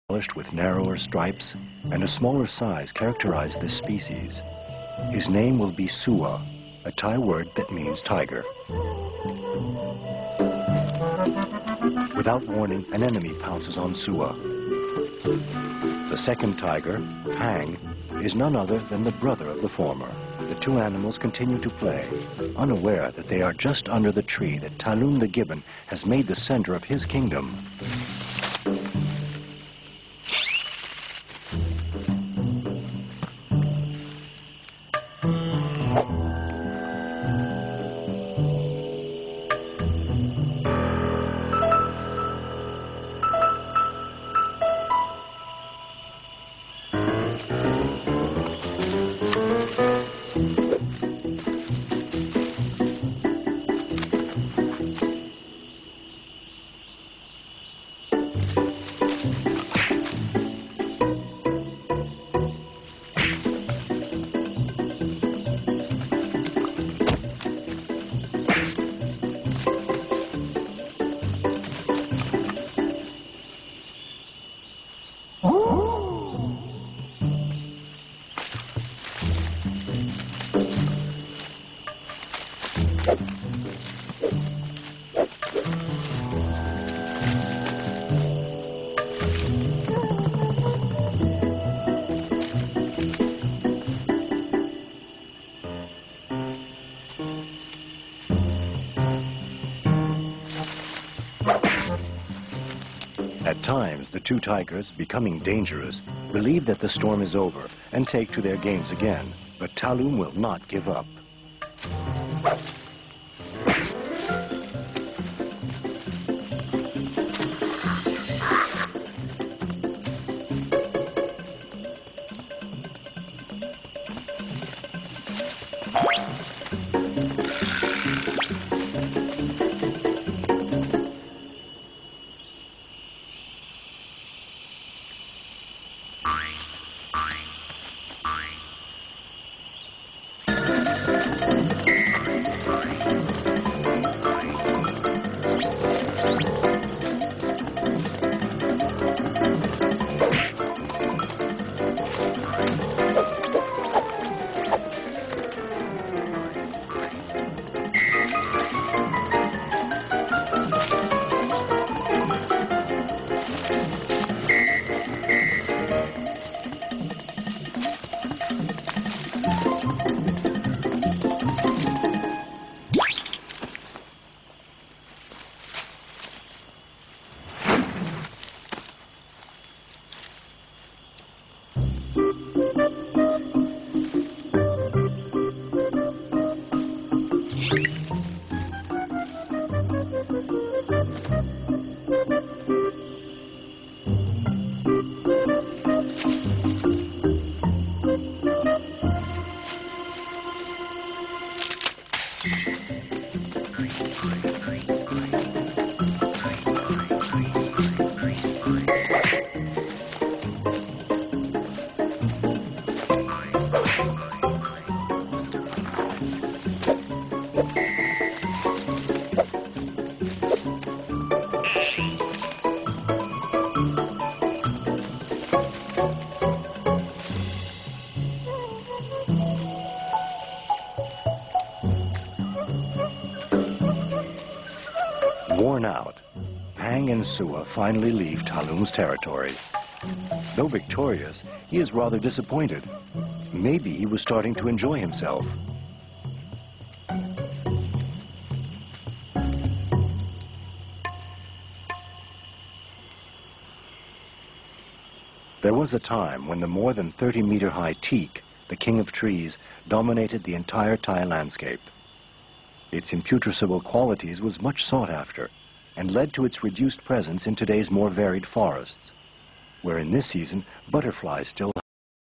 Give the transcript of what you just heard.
polished with narrower stripes and a smaller size characterize this species. His name will be Sua, a Thai word that means tiger. Without warning, an enemy pounces on Sua. The second tiger, Pang, is none other than the brother of the former. The two animals continue to play, unaware that they are just under the tree that Talum the gibbon has made the center of his kingdom. At times, the two tigers, becoming dangerous, believe that the storm is over and take to their games again. But Talum will not give up. Worn out, Pang and Sua finally leave Talum's territory. Though victorious, he is rather disappointed. Maybe he was starting to enjoy himself. There was a time when the more than 30-meter-high teak, the king of trees, dominated the entire Thai landscape. Its imputrescible qualities was much sought after and led to its reduced presence in today's more varied forests, where in this season butterflies still